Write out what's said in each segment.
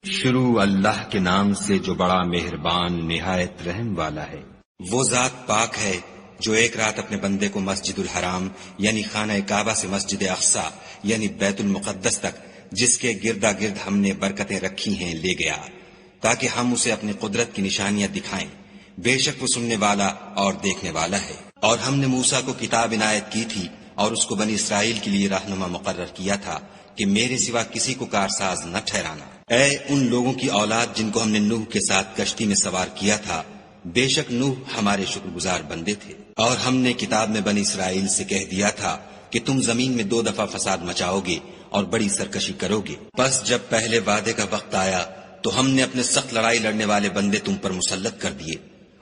شروع اللہ کے نام سے جو بڑا مہربان نہایت رحم والا ہے۔ وہ ذات پاک ہے جو ایک رات اپنے بندے کو مسجد الحرام یعنی خانہ کعبہ سے مسجد اقصی یعنی بیت المقدس تک جس کے گردا گرد ہم نے برکتیں رکھی ہیں لے گیا تاکہ ہم اسے اپنی قدرت کی نشانیاں دکھائیں۔ بے شک وہ سننے والا اور دیکھنے والا ہے۔ اور ہم نے موسیٰ کو کتاب عنایت کی تھی اور اس کو بنی اسرائیل کے لیے رہنما مقرر کیا تھا کہ میرے سوا کسی کو کارساز نہ ٹھہرانا۔ اے ان لوگوں کی اولاد جن کو ہم نے نوح کے ساتھ کشتی میں سوار کیا تھا، بے شک نوح ہمارے شکر گزار بندے تھے۔ اور ہم نے کتاب میں بنی اسرائیل سے کہہ دیا تھا کہ تم زمین میں 2 دفعہ فساد مچاؤ گے اور بڑی سرکشی کرو گے۔ بس جب پہلے وعدے کا وقت آیا تو ہم نے اپنے سخت لڑائی لڑنے والے بندے تم پر مسلط کر دیے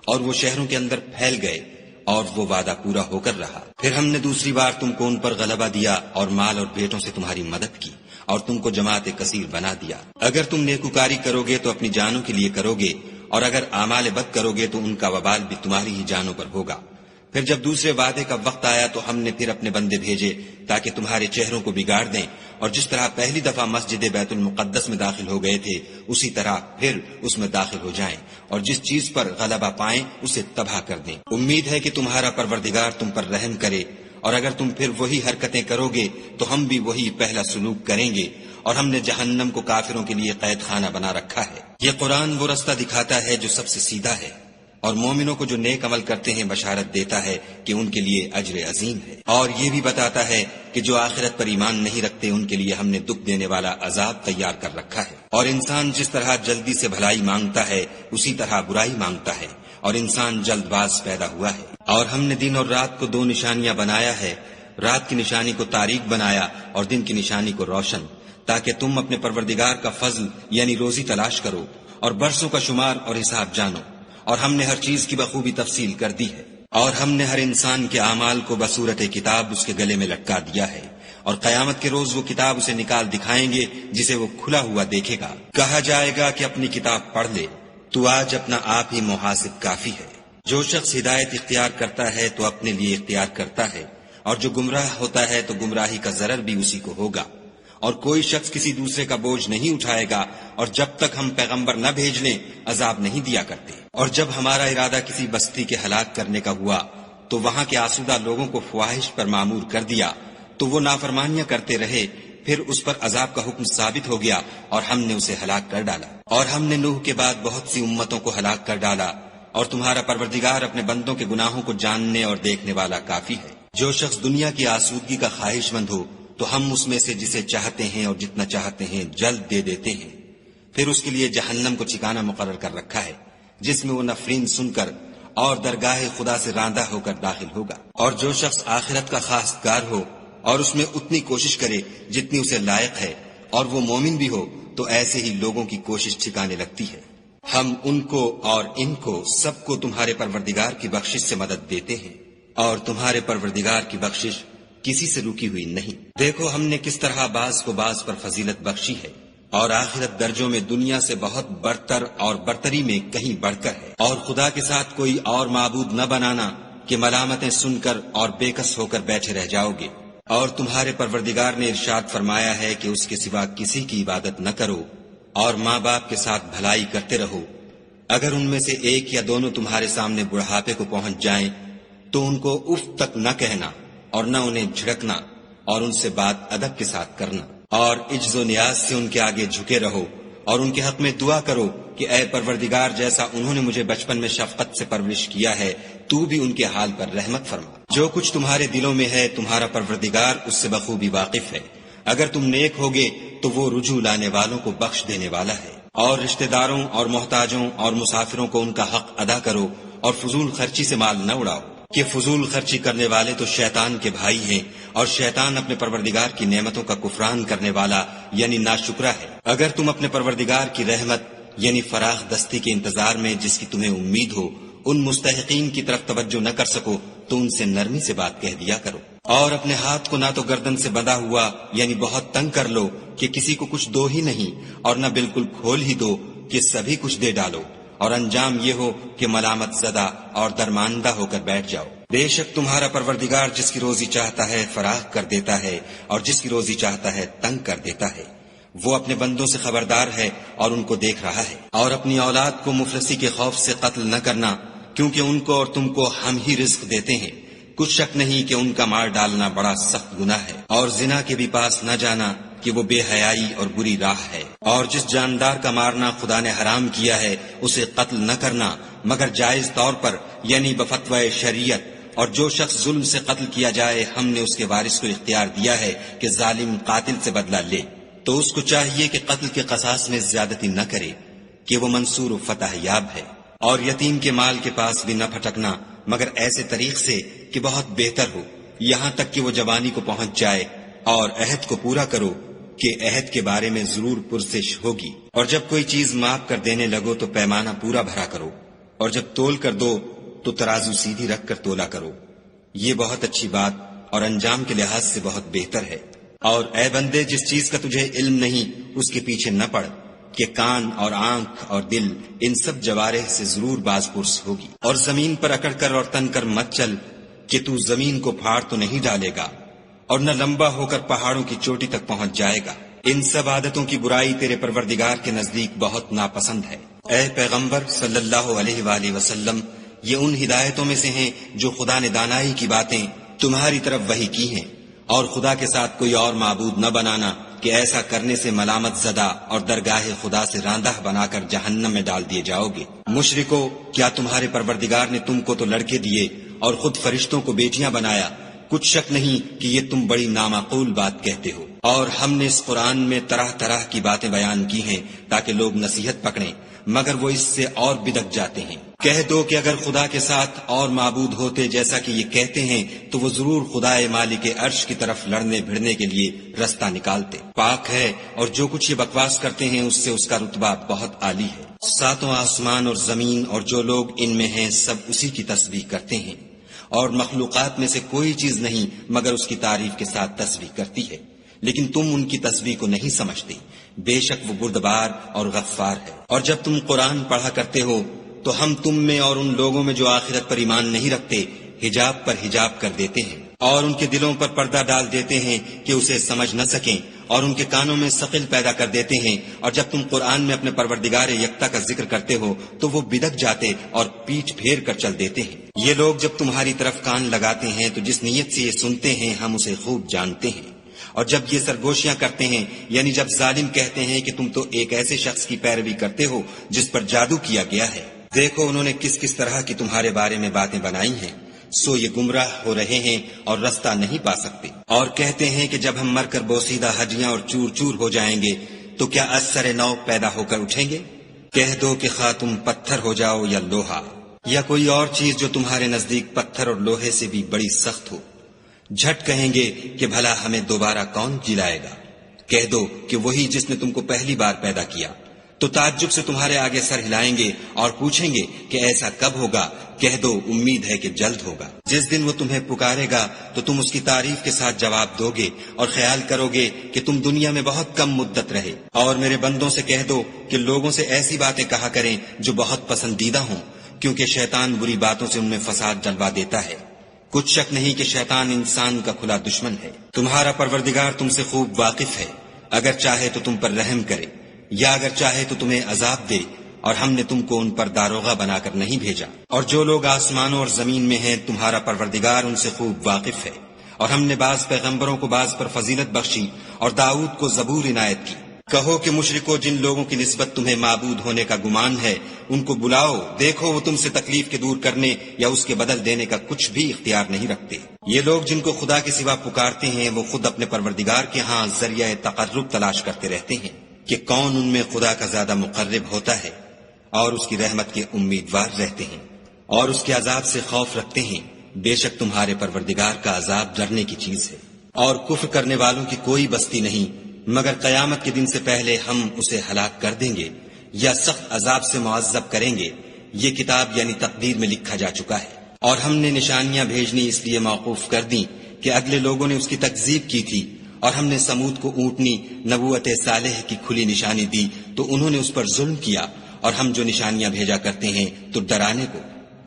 اور وہ شہروں کے اندر پھیل گئے اور وہ وعدہ پورا ہو کر رہا۔ پھر ہم نے دوسری بار تم کو ان پر غلبہ دیا اور مال اور بیٹوں سے تمہاری مدد کی اور تم کو جماعت کثیر بنا دیا۔ اگر تم نیکوکاری کرو گے تو اپنی جانوں کے لیے کرو گے اور اگر اعمال بد کرو گے تو ان کا وبال بھی تمہاری ہی جانوں پر ہوگا۔ پھر جب دوسرے وعدے کا وقت آیا تو ہم نے پھر اپنے بندے بھیجے تاکہ تمہارے چہروں کو بگاڑ دیں، اور جس طرح پہلی دفعہ مسجد بیت المقدس میں داخل ہو گئے تھے اسی طرح پھر اس میں داخل ہو جائیں، اور جس چیز پر غلبہ پائیں اسے تباہ کر دیں۔ امید ہے کہ تمہارا پروردگار تم پر رحم کرے، اور اگر تم پھر وہی حرکتیں کرو گے تو ہم بھی وہی پہلا سلوک کریں گے، اور ہم نے جہنم کو کافروں کے لیے قید خانہ بنا رکھا ہے۔ یہ قرآن وہ رستہ دکھاتا ہے جو سب سے سیدھا ہے، اور مومنوں کو جو نیک عمل کرتے ہیں بشارت دیتا ہے کہ ان کے لیے اجر عظیم ہے، اور یہ بھی بتاتا ہے کہ جو آخرت پر ایمان نہیں رکھتے ان کے لیے ہم نے دکھ دینے والا عذاب تیار کر رکھا ہے۔ اور انسان جس طرح جلدی سے بھلائی مانگتا ہے اسی طرح برائی مانگتا ہے، اور انسان جلد باز پیدا ہوا ہے۔ اور ہم نے دن اور رات کو 2 نشانیاں بنایا ہے، رات کی نشانی کو تاریک بنایا اور دن کی نشانی کو روشن، تاکہ تم اپنے پروردگار کا فضل یعنی روزی تلاش کرو اور برسوں کا شمار اور حساب جانو۔ اور ہم نے ہر چیز کی بخوبی تفصیل کر دی ہے، اور ہم نے ہر انسان کے اعمال کو بصورت کتاب اس کے گلے میں لٹکا دیا ہے، اور قیامت کے روز وہ کتاب اسے نکال دکھائیں گے جسے وہ کھلا ہوا دیکھے گا۔ کہا جائے گا کہ اپنی کتاب پڑھ لے، تو آج اپنا آپ ہی محاسب کافی ہے۔ جو شخص ہدایت اختیار کرتا ہے تو اپنے لیے اختیار کرتا ہے، اور جو گمراہ ہوتا ہے تو گمراہی کا ضرر بھی اسی کو ہوگا۔ اور کوئی شخص کسی دوسرے کا بوجھ نہیں اٹھائے گا، اور جب تک ہم پیغمبر نہ بھیج لیں عذاب نہیں دیا کرتے۔ اور جب ہمارا ارادہ کسی بستی کے ہلاک کرنے کا ہوا تو وہاں کے آسودہ لوگوں کو فواحش پر معمور کر دیا تو وہ نافرمانیاں کرتے رہے، پھر اس پر عذاب کا حکم ثابت ہو گیا اور ہم نے اسے ہلاک کر ڈالا۔ اور ہم نے نوح کے بعد بہت سی امتوں کو ہلاک کر ڈالا، اور تمہارا پروردگار اپنے بندوں کے گناہوں کو جاننے اور دیکھنے والا کافی ہے۔ جو شخص دنیا کی آسودگی کا خواہش مند ہو تو ہم اس میں سے جسے چاہتے ہیں اور جتنا چاہتے ہیں جلد دے دیتے ہیں، پھر اس کے لیے جہنم کو ٹھکانہ مقرر کر رکھا ہے جس میں وہ نفرین سن کر اور درگاہ خدا سے راندہ ہو کر داخل ہوگا۔ اور جو شخص آخرت کا خواستگار ہو اور اس میں اتنی کوشش کرے جتنی اسے لائق ہے اور وہ مومن بھی ہو تو ایسے ہی لوگوں کی کوشش ٹھکانے لگتی ہے۔ ہم ان کو اور ان کو سب کو تمہارے پروردگار کی بخشش سے مدد دیتے ہیں، اور تمہارے پروردگار کی بخشش کسی سے رکی ہوئی نہیں۔ دیکھو ہم نے کس طرح بعض کو بعض پر فضیلت بخشی ہے، اور آخرت درجوں میں دنیا سے بہت برتر اور برتری میں کہیں بڑھ کر ہے۔ اور خدا کے ساتھ کوئی اور معبود نہ بنانا کہ ملامتیں سن کر اور بے کس ہو کر بیٹھے رہ جاؤ گے۔ اور تمہارے پروردگار نے ارشاد فرمایا ہے کہ اس کے سوا کسی کی عبادت نہ کرو، اور ماں باپ کے ساتھ بھلائی کرتے رہو۔ اگر ان میں سے ایک یا دونوں تمہارے سامنے بڑھاپے کو پہنچ جائیں تو ان کو اف تک نہ کہنا اور نہ انہیں جھڑکنا، اور ان سے بات ادب کے ساتھ کرنا، اور عجز و نیاز سے ان کے آگے جھکے رہو، اور ان کے حق میں دعا کرو کہ اے پروردگار جیسا انہوں نے مجھے بچپن میں شفقت سے پرورش کیا ہے تو بھی ان کے حال پر رحمت فرما۔ جو کچھ تمہارے دلوں میں ہے تمہارا پروردگار اس سے بخوبی واقف ہے۔ اگر تم نیک ہوگے تو وہ رجوع لانے والوں کو بخش دینے والا ہے۔ اور رشتہ داروں اور محتاجوں اور مسافروں کو ان کا حق ادا کرو، اور فضول خرچی سے مال نہ اڑاؤ، کہ فضول خرچی کرنے والے تو شیطان کے بھائی ہیں، اور شیطان اپنے پروردگار کی نعمتوں کا کفران کرنے والا یعنی ناشکرا ہے۔ اگر تم اپنے پروردگار کی رحمت یعنی فراخ دستی کے انتظار میں جس کی تمہیں امید ہو ان مستحقین کی طرف توجہ نہ کر سکو تو ان سے نرمی سے بات کہہ دیا کرو، اور اپنے ہاتھ کو نہ تو گردن سے بندھا ہوا یعنی بہت تنگ کر لو کہ کسی کو کچھ دو ہی نہیں، اور نہ بالکل کھول ہی دو کہ سبھی کچھ دے ڈالو، اور انجام یہ ہو کہ ملامت زدہ اور درماندہ ہو کر بیٹھ جاؤ۔ بے شک تمہارا پروردگار جس کی روزی چاہتا ہے فراخ کر دیتا ہے، اور جس کی روزی چاہتا ہے تنگ کر دیتا ہے۔ وہ اپنے بندوں سے خبردار ہے اور ان کو دیکھ رہا ہے۔ اور اپنی اولاد کو مفلسی کے خوف سے قتل نہ کرنا، کیونکہ ان کو اور تم کو ہم ہی رزق دیتے ہیں، کچھ شک نہیں کہ ان کا مار ڈالنا بڑا سخت گناہ ہے۔ اور زنا کے بھی پاس نہ جانا کہ وہ بے حیائی اور بری راہ ہے۔ اور جس جاندار کا مارنا خدا نے حرام کیا ہے اسے قتل نہ کرنا مگر جائز طور پر، یعنی بفتوی شریعت۔ اور جو شخص ظلم سے قتل کیا جائے ہم نے اس کے وارث کو اختیار دیا ہے کہ ظالم قاتل سے بدلہ لے، تو اس کو چاہیے کہ قتل کے قصاص میں زیادتی نہ کرے کہ وہ منصور و فتح یاب ہے۔ اور یتیم کے مال کے پاس بھی نہ پھٹکنا مگر ایسے طریق سے کہ بہت بہتر ہو، یہاں تک کہ وہ جوانی کو پہنچ جائے۔ اور عہد کو پورا کرو کہ عہد کے بارے میں ضرور پرسش ہوگی۔ اور جب کوئی چیز ماپ کر دینے لگو تو پیمانہ پورا بھرا کرو، اور جب تول کر دو تو ترازو سیدھی رکھ کر تولا کرو، یہ بہت اچھی بات اور انجام کے لحاظ سے بہت بہتر ہے۔ اور اے بندے، جس چیز کا تجھے علم نہیں اس کے پیچھے نہ پڑ کہ کان اور آنکھ اور دل ان سب جوارح سے ضرور باز پرس ہوگی۔ اور زمین پر اکڑ کر اور تن کر مت چل کہ تو زمین کو پھاڑ تو نہیں ڈالے گا اور نہ لمبا ہو کر پہاڑوں کی چوٹی تک پہنچ جائے گا۔ ان سب عادتوں کی برائی تیرے پروردگار کے نزدیک بہت ناپسند ہے۔ اے پیغمبر صلی اللہ علیہ وآلہ وسلم، یہ ان ہدایتوں میں سے ہیں جو خدا نے دانائی کی باتیں تمہاری طرف وحی کی ہیں، اور خدا کے ساتھ کوئی اور معبود نہ بنانا کہ ایسا کرنے سے ملامت زدہ اور درگاہ خدا سے راندہ بنا کر جہنم میں ڈال دیے جاؤ گے۔ مشرکو، کیا تمہارے پروردگار نے تم کو تو لڑکے دیے اور خود فرشتوں کو بیٹیاں بنایا؟ کچھ شک نہیں کہ یہ تم بڑی نامعقول بات کہتے ہو۔ اور ہم نے اس قرآن میں طرح طرح کی باتیں بیان کی ہیں تاکہ لوگ نصیحت پکڑیں، مگر وہ اس سے اور بدک جاتے ہیں۔ کہہ دو کہ اگر خدا کے ساتھ اور معبود ہوتے جیسا کہ یہ کہتے ہیں تو وہ ضرور خدائے مالک عرش کی طرف لڑنے بھڑنے کے لیے رستہ نکالتے۔ پاک ہے اور جو کچھ یہ بکواس کرتے ہیں اس سے اس کا رتبہ بہت عالی ہے۔ ساتوں آسمان اور زمین اور جو لوگ ان میں ہیں سب اسی کی تسبیح کرتے ہیں، اور مخلوقات میں سے کوئی چیز نہیں مگر اس کی تعریف کے ساتھ تسبیح کرتی ہے، لیکن تم ان کی تسبیح کو نہیں سمجھتے۔ بے شک وہ بردبار اور غفار ہے۔ اور جب تم قرآن پڑھا کرتے ہو تو ہم تم میں اور ان لوگوں میں جو آخرت پر ایمان نہیں رکھتے حجاب پر حجاب کر دیتے ہیں، اور ان کے دلوں پر پردہ ڈال دیتے ہیں کہ اسے سمجھ نہ سکیں، اور ان کے کانوں میں ثقل پیدا کر دیتے ہیں۔ اور جب تم قرآن میں اپنے پروردگار یکتا کا ذکر کرتے ہو تو وہ بدک جاتے اور پیٹھ پھیر کر چل دیتے ہیں۔ یہ لوگ جب تمہاری طرف کان لگاتے ہیں تو جس نیت سے یہ سنتے ہیں ہم اسے خوب جانتے ہیں، اور جب یہ سرگوشیاں کرتے ہیں، یعنی جب ظالم کہتے ہیں کہ تم تو ایک ایسے شخص کی پیروی کرتے ہو جس پر جادو کیا گیا ہے، دیکھو انہوں نے کس کس طرح کی تمہارے بارے میں باتیں بنائی ہیں، سو یہ گمراہ ہو رہے ہیں اور رستہ نہیں پا سکتے۔ اور کہتے ہیں کہ جب ہم مر کر بوسیدہ ہڈیاں اور چور چور ہو جائیں گے تو کیا اثر نو پیدا ہو کر اٹھیں گے؟ کہہ دو کہ خواہ تم پتھر ہو جاؤ یا لوہا یا کوئی اور چیز جو تمہارے نزدیک پتھر اور لوہے سے بھی بڑی سخت ہو، جھٹ کہیں گے کہ بھلا ہمیں دوبارہ کون جلائے گا؟ کہہ دو کہ وہی جس نے تم کو پہلی بار پیدا کیا، تو تعجب سے تمہارے آگے سر ہلائیں گے اور پوچھیں گے کہ ایسا کب ہوگا؟ کہہ دو امید ہے کہ جلد ہوگا۔ جس دن وہ تمہیں پکارے گا تو تم اس کی تعریف کے ساتھ جواب دو گے اور خیال کرو گے کہ تم دنیا میں بہت کم مدت رہے۔ اور میرے بندوں سے کہہ دو کہ لوگوں سے ایسی باتیں کہا کریں جو بہت پسندیدہ ہوں، کیونکہ شیطان بری باتوں سے ان میں فساد ڈلوا دیتا ہے۔ کچھ شک نہیں کہ شیطان انسان کا کھلا دشمن ہے۔ تمہارا پروردگار تم سے خوب واقف ہے، اگر چاہے تو تم پر رحم کرے یا اگر چاہے تو تمہیں عذاب دے، اور ہم نے تم کو ان پر داروغہ بنا کر نہیں بھیجا۔ اور جو لوگ آسمانوں اور زمین میں ہیں تمہارا پروردگار ان سے خوب واقف ہے۔ اور ہم نے بعض پیغمبروں کو بعض پر فضیلت بخشی اور داؤد کو زبور عنایت کی۔ کہو کہ مشرکو، جن لوگوں کی نسبت تمہیں معبود ہونے کا گمان ہے ان کو بلاؤ، دیکھو وہ تم سے تکلیف کے دور کرنے یا اس کے بدل دینے کا کچھ بھی اختیار نہیں رکھتے۔ یہ لوگ جن کو خدا کے سوا پکارتے ہیں وہ خود اپنے پروردگار کے ہاں ذریعہ تقرب تلاش کرتے رہتے ہیں کہ کون ان میں خدا کا زیادہ مقرب ہوتا ہے، اور اس کی رحمت کے امیدوار رہتے ہیں اور اس کے عذاب سے خوف رکھتے ہیں۔ بے شک تمہارے پروردگار کا عذاب ڈرنے کی چیز ہے۔ اور کفر کرنے والوں کی کوئی بستی نہیں مگر قیامت کے دن سے پہلے ہم اسے ہلاک کر دیں گے یا سخت عذاب سے معذب کریں گے۔ یہ کتاب یعنی تقدیر میں لکھا جا چکا ہے۔ اور ہم نے نشانیاں بھیجنی اس لیے موقوف کر دیں کہ اگلے لوگوں نے اس کی تکذیب کی تھی، اور ہم نے سمود کو اونٹنی نبوت صالح کی کھلی نشانی دی تو انہوں نے اس پر ظلم کیا، اور ہم جو نشانیاں بھیجا کرتے ہیں تو ڈرانے کو۔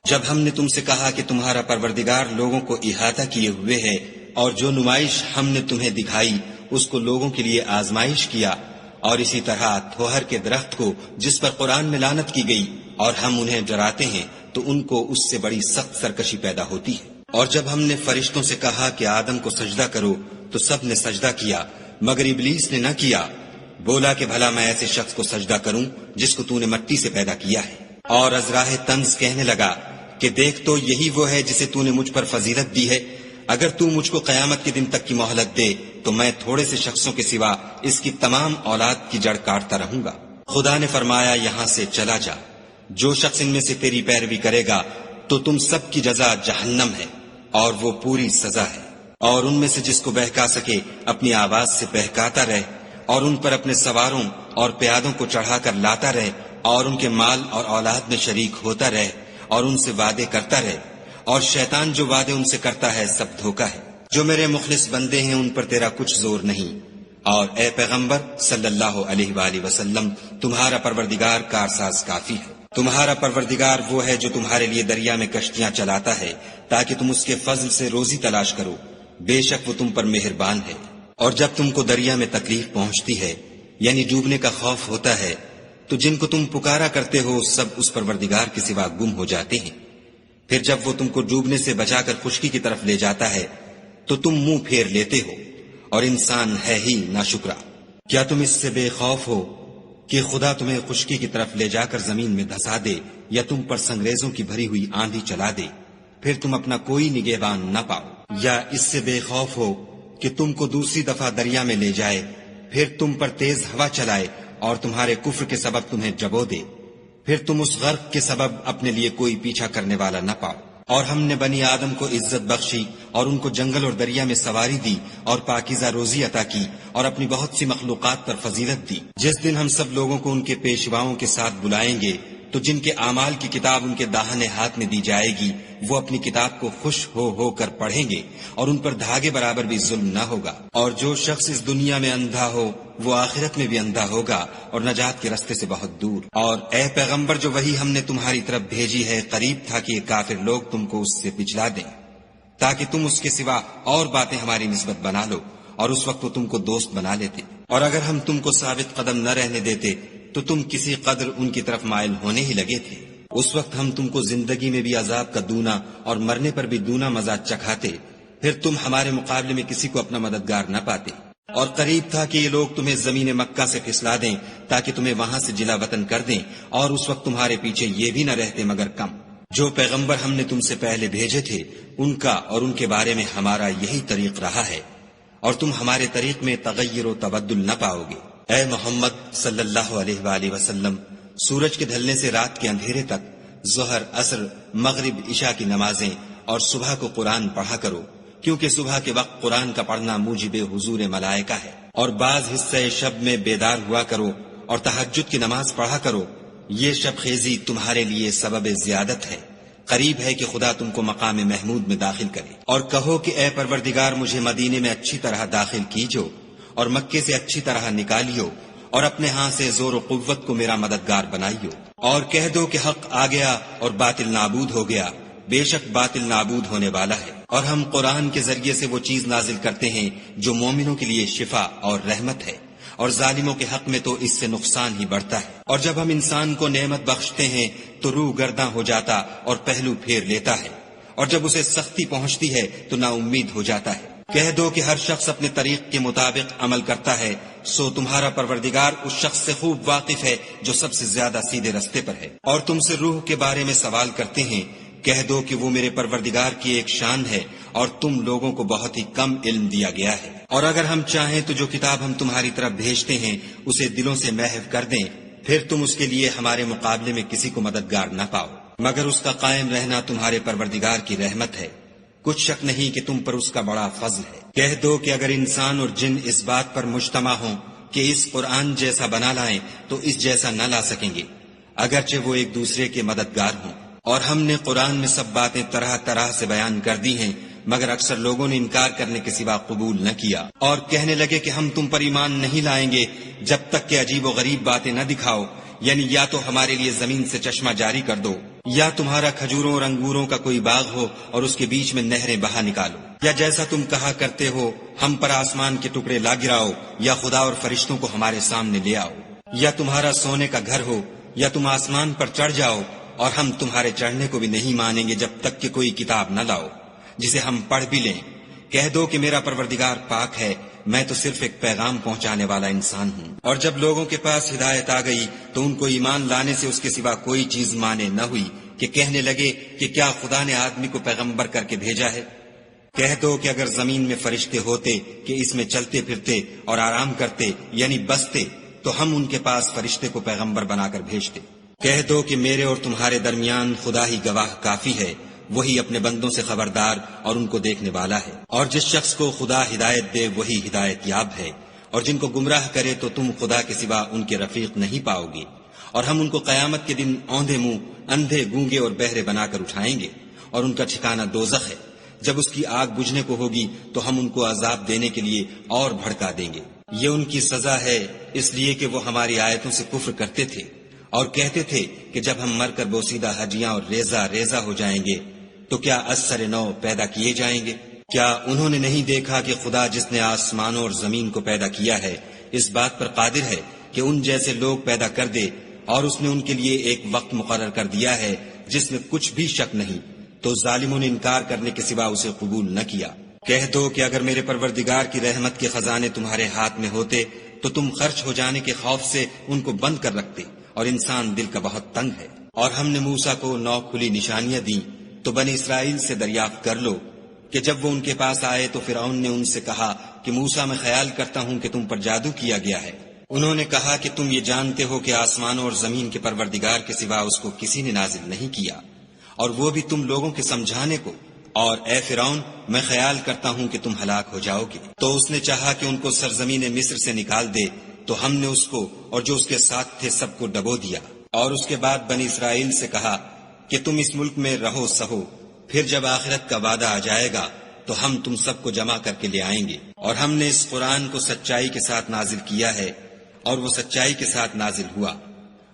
جب ہم نے تم سے کہا کہ تمہارا پروردگار لوگوں کو احاطہ کیے ہوئے ہے، اور جو نمائش ہم نے تمہیں دکھائی اس کو لوگوں کے لیے آزمائش کیا، اور اسی طرح تھوہر کے درخت کو جس پر قرآن میں لعنت کی گئی اور ہم انہیں ڈراتے ہیں تو ان کو اس سے بڑی سخت سرکشی پیدا ہوتی ہے۔ اور جب ہم نے فرشتوں سے کہا کہ آدم کو سجدہ کرو تو سب نے سجدہ کیا مگر ابلیس نے نہ کیا، بولا کہ بھلا میں ایسے شخص کو سجدہ کروں جس کو تو نے مٹی سے پیدا کیا ہے۔ اور ازراہ طنز کہنے لگا کہ دیکھ تو یہی وہ ہے جسے تو نے مجھ پر فضیلت دی ہے، اگر تو مجھ کو قیامت کے دن تک کی مہلت دے تو میں تھوڑے سے شخصوں کے سوا اس کی تمام اولاد کی جڑ کاٹتا رہوں گا۔ خدا نے فرمایا یہاں سے چلا جا، جو شخص ان میں سے تیری پیروی کرے گا تو تم سب کی جزا جہنم ہے اور وہ پوری سزا ہے۔ اور ان میں سے جس کو بہکا سکے اپنی آواز سے بہکاتا رہے اور ان پر اپنے سواروں اور پیادوں کو چڑھا کر لاتا رہے اور ان کے مال اور اولاد میں شریک ہوتا رہے اور ان سے وعدے کرتا رہے، اور شیطان جو وعدے ان سے کرتا ہے سب دھوکا ہے۔ جو میرے مخلص بندے ہیں ان پر تیرا کچھ زور نہیں، اور اے پیغمبر صلی اللہ علیہ وآلہ وسلم تمہارا پروردگار کارساز کافی ہے۔ تمہارا پروردگار وہ ہے جو تمہارے لیے دریا میں کشتیاں چلاتا ہے تاکہ تم اس کے فضل سے روزی تلاش کرو، بے شک وہ تم پر مہربان ہے۔ اور جب تم کو دریا میں تکلیف پہنچتی ہے یعنی ڈوبنے کا خوف ہوتا ہے تو جن کو تم پکارا کرتے ہو سب اس پروردگار کے سوا گم ہو جاتے ہیں، پھر جب وہ تم کو ڈوبنے سے بچا کر خشکی کی طرف لے جاتا ہے تو تم منہ پھیر لیتے ہو، اور انسان ہے ہی ناشکرا۔ کیا تم اس سے بے خوف ہو کہ خدا تمہیں خشکی کی طرف لے جا کر زمین میں دھسا دے یا تم پر سنگریزوں کی بھری ہوئی آندھی چلا دے، پھر تم اپنا کوئی نگہبان نہ پاؤ؟ یا اس سے بے خوف ہو کہ تم کو دوسری دفعہ دریا میں لے جائے، پھر تم پر تیز ہوا چلائے اور تمہارے کفر کے سبب تمہیں ڈبو دے، پھر تم اس غرق کے سبب اپنے لیے کوئی پیچھا کرنے والا نہ پاؤ؟ اور ہم نے بنی آدم کو عزت بخشی اور ان کو جنگل اور دریا میں سواری دی اور پاکیزہ روزی عطا کی اور اپنی بہت سی مخلوقات پر فضیلت دی۔ جس دن ہم سب لوگوں کو ان کے پیشواؤں کے ساتھ بلائیں گے تو جن کے اعمال کی کتاب ان کے داہنے ہاتھ میں دی جائے گی وہ اپنی کتاب کو خوش ہو کر پڑھیں گے اور ان پر دھاگے برابر بھی ظلم نہ ہوگا۔ اور جو شخص اس دنیا میں اندھا ہو وہ آخرت میں بھی اندھا ہوگا اور نجات کے راستے سے بہت دور۔ اور اے پیغمبر جو وحی ہم نے تمہاری طرف بھیجی ہے قریب تھا کہ یہ کافر لوگ تم کو اس سے پچھلا دیں تاکہ تم اس کے سوا اور باتیں ہماری نسبت بنا لو، اور اس وقت وہ تم کو دوست بنا لیتے۔ اور اگر ہم تم کو ثابت قدم نہ رہنے دیتے تو تم کسی قدر ان کی طرف مائل ہونے ہی لگے تھے۔ اس وقت ہم تم کو زندگی میں بھی عذاب کا دونا اور مرنے پر بھی دونا مزہ چکھاتے، پھر تم ہمارے مقابلے میں کسی کو اپنا مددگار نہ پاتے۔ اور قریب تھا کہ یہ لوگ تمہیں زمین مکہ سے پھسلا دیں تاکہ تمہیں وہاں سے جلا وطن کر دیں، اور اس وقت تمہارے پیچھے یہ بھی نہ رہتے مگر کم۔ جو پیغمبر ہم نے تم سے پہلے بھیجے تھے ان کا اور ان کے بارے میں ہمارا یہی طریق رہا ہے، اور تم ہمارے طریق میں تغیر و تبدل نہ پاؤ گے۔ اے محمد صلی اللہ علیہ وآلہ وسلم سورج کے ڈھلنے سے رات کے اندھیرے تک ظہر، عصر، مغرب، عشاء کی نمازیں اور صبح کو قرآن پڑھا کرو، کیونکہ صبح کے وقت قرآن کا پڑھنا موجب حضور ملائکہ ہے۔ اور بعض حصہ شب میں بیدار ہوا کرو اور تہجد کی نماز پڑھا کرو، یہ شب خیزی تمہارے لیے سبب زیادت ہے، قریب ہے کہ خدا تم کو مقام محمود میں داخل کرے۔ اور کہو کہ اے پروردگار مجھے مدینے میں اچھی طرح داخل کیجو اور مکے سے اچھی طرح نکالیو، اور اپنے ہاں سے زور و قوت کو میرا مددگار بنائیو۔ اور کہہ دو کہ حق آ گیا اور باطل نابود ہو گیا، بے شک باطل نابود ہونے والا ہے۔ اور ہم قرآن کے ذریعے سے وہ چیز نازل کرتے ہیں جو مومنوں کے لیے شفا اور رحمت ہے، اور ظالموں کے حق میں تو اس سے نقصان ہی بڑھتا ہے۔ اور جب ہم انسان کو نعمت بخشتے ہیں تو روح گرداں ہو جاتا اور پہلو پھیر لیتا ہے، اور جب اسے سختی پہنچتی ہے تو نا امید ہو جاتا ہے۔ کہہ دو کہ ہر شخص اپنے طریق کے مطابق عمل کرتا ہے، سو تمہارا پروردگار اس شخص سے خوب واقف ہے جو سب سے زیادہ سیدھے رستے پر ہے۔ اور تم سے روح کے بارے میں سوال کرتے ہیں، کہہ دو کہ وہ میرے پروردگار کی ایک شان ہے اور تم لوگوں کو بہت ہی کم علم دیا گیا ہے۔ اور اگر ہم چاہیں تو جو کتاب ہم تمہاری طرف بھیجتے ہیں اسے دلوں سے محو کر دیں، پھر تم اس کے لیے ہمارے مقابلے میں کسی کو مددگار نہ پاؤ، مگر اس کا قائم رہنا تمہارے پروردگار کی رحمت ہے، کچھ شک نہیں کہ تم پر اس کا بڑا فضل ہے۔ کہہ دو کہ اگر انسان اور جن اس بات پر مجتمع ہوں کہ اس قرآن جیسا بنا لائیں تو اس جیسا نہ لا سکیں گے، اگرچہ وہ ایک دوسرے کے مددگار ہوں۔ اور ہم نے قرآن میں سب باتیں طرح طرح سے بیان کر دی ہیں، مگر اکثر لوگوں نے انکار کرنے کے سوا قبول نہ کیا، اور کہنے لگے کہ ہم تم پر ایمان نہیں لائیں گے جب تک کہ عجیب و غریب باتیں نہ دکھاؤ، یعنی یا تو ہمارے لیے زمین سے چشمہ جاری کر دو، یا تمہارا کھجوروں اور انگوروں کا کوئی باغ ہو اور اس کے بیچ میں نہریں بہا نکالو، یا جیسا تم کہا کرتے ہو ہم پر آسمان کے ٹکڑے لا گراؤ یا خدا اور فرشتوں کو ہمارے سامنے لے آؤ، یا تمہارا سونے کا گھر ہو یا تم آسمان پر چڑھ جاؤ، اور ہم تمہارے چڑھنے کو بھی نہیں مانیں گے جب تک کہ کوئی کتاب نہ لاؤ جسے ہم پڑھ بھی لیں۔ کہہ دو کہ میرا پروردگار پاک ہے، میں تو صرف ایک پیغام پہنچانے والا انسان ہوں۔ اور جب لوگوں کے پاس ہدایت آ گئی تو ان کو ایمان لانے سے اس کے سوا کوئی چیز مانے نہ ہوئی کہ کہنے لگے کہ کیا خدا نے آدمی کو پیغمبر کر کے بھیجا ہے؟ کہہ دو کہ اگر زمین میں فرشتے ہوتے کہ اس میں چلتے پھرتے اور آرام کرتے یعنی بستے، تو ہم ان کے پاس فرشتے کو پیغمبر بنا کر بھیجتے۔ کہہ دو کہ میرے اور تمہارے درمیان خدا ہی گواہ کافی ہے، وہی اپنے بندوں سے خبردار اور ان کو دیکھنے والا ہے۔ اور جس شخص کو خدا ہدایت دے وہی ہدایت یاب ہے، اور جن کو گمراہ کرے تو تم خدا کے سوا ان کے رفیق نہیں پاؤ گے۔ اور ہم ان کو قیامت کے دن اوندھے منہ، اندھے، گونگے اور بہرے بنا کر اٹھائیں گے، اور ان کا ٹھکانہ دوزخ ہے۔ جب اس کی آگ بجھنے کو ہوگی تو ہم ان کو عذاب دینے کے لیے اور بھڑکا دیں گے۔ یہ ان کی سزا ہے اس لیے کہ وہ ہماری آیتوں سے کفر کرتے تھے اور کہتے تھے کہ جب ہم مر کر بوسیدہ ہڈیاں اور ریزہ ریزہ ہو جائیں گے تو کیا از سر نو پیدا کیے جائیں گے؟ کیا انہوں نے نہیں دیکھا کہ خدا جس نے آسمانوں اور زمین کو پیدا کیا ہے اس بات پر قادر ہے کہ ان جیسے لوگ پیدا کر دے، اور اس نے ان کے لیے ایک وقت مقرر کر دیا ہے جس میں کچھ بھی شک نہیں، تو ظالموں نے انکار کرنے کے سوا اسے قبول نہ کیا۔ کہہ دو کہ اگر میرے پروردگار کی رحمت کے خزانے تمہارے ہاتھ میں ہوتے تو تم خرچ ہو جانے کے خوف سے ان کو بند کر رکھتے، اور انسان دل کا بہت تنگ ہے۔ اور ہم نے موسیٰ کو 9 کھلی نشانیاں دیں، تو بنی اسرائیل سے دریافت کر لو کہ جب وہ ان کے پاس آئے تو فرعون نے ان سے کہا کہ موسیٰ میں خیال کرتا ہوں کہ تم پر جادو کیا گیا ہے۔ انہوں نے کہا کہ تم یہ جانتے ہو کہ آسمانوں اور زمین کے پروردگار کے سوا اس کو کسی نے نازل نہیں کیا، اور وہ بھی تم لوگوں کے سمجھانے کو، اور اے فرعون میں خیال کرتا ہوں کہ تم ہلاک ہو جاؤ گے۔ تو اس نے چاہا کہ ان کو سرزمین مصر سے نکال دے، تو ہم نے اس کو اور جو اس کے ساتھ تھے سب کو ڈبو دیا، اور اس کے بعد بنی اسرائیل سے کہا کہ تم اس ملک میں رہو سہو، پھر جب آخرت کا وعدہ آ جائے گا تو ہم تم سب کو جمع کر کے لے آئیں گے۔ اور ہم نے اس قرآن کو سچائی کے ساتھ نازل کیا ہے، اور وہ سچائی کے ساتھ نازل ہوا۔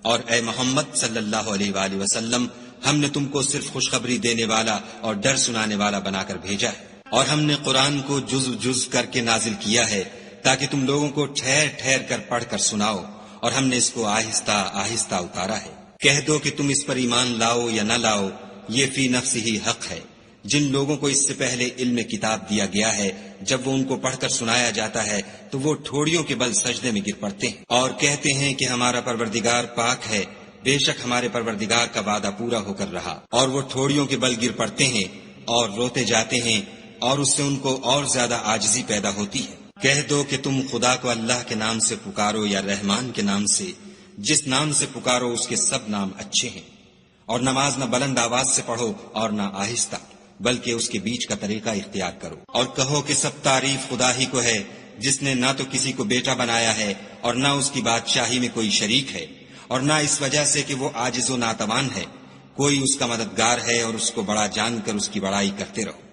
اور اے محمد صلی اللہ علیہ وآلہ وسلم، ہم نے تم کو صرف خوشخبری دینے والا اور ڈر سنانے والا بنا کر بھیجا ہے، اور ہم نے قرآن کو جز جز کر کے نازل کیا ہے تاکہ تم لوگوں کو ٹھہر ٹھہر کر پڑھ کر سناؤ، اور ہم نے اس کو آہستہ آہستہ اتارا ہے۔ کہہ دو کہ تم اس پر ایمان لاؤ یا نہ لاؤ، یہ فی نفس ہی حق ہے۔ جن لوگوں کو اس سے پہلے علم کتاب دیا گیا ہے جب وہ ان کو پڑھ کر سنایا جاتا ہے تو وہ ٹھوڑیوں کے بل سجدے میں گر پڑتے ہیں اور کہتے ہیں کہ ہمارا پروردگار پاک ہے، بے شک ہمارے پروردگار کا وعدہ پورا ہو کر رہا۔ اور وہ ٹھوڑیوں کے بل گر پڑتے ہیں اور روتے جاتے ہیں، اور اس سے ان کو اور زیادہ عاجزی پیدا ہوتی ہے۔ کہہ دو کہ تم خدا کو اللہ کے نام سے پکارو یا رحمان کے نام سے، جس نام سے پکارو اس کے سب نام اچھے ہیں، اور نماز نہ بلند آواز سے پڑھو اور نہ آہستہ، بلکہ اس کے بیچ کا طریقہ اختیار کرو۔ اور کہو کہ سب تعریف خدا ہی کو ہے، جس نے نہ تو کسی کو بیٹا بنایا ہے اور نہ اس کی بادشاہی میں کوئی شریک ہے، اور نہ اس وجہ سے کہ وہ عاجز و ناتوان ہے، کوئی اس کا مددگار ہے، اور اس کو بڑا جان کر اس کی بڑائی کرتے رہو۔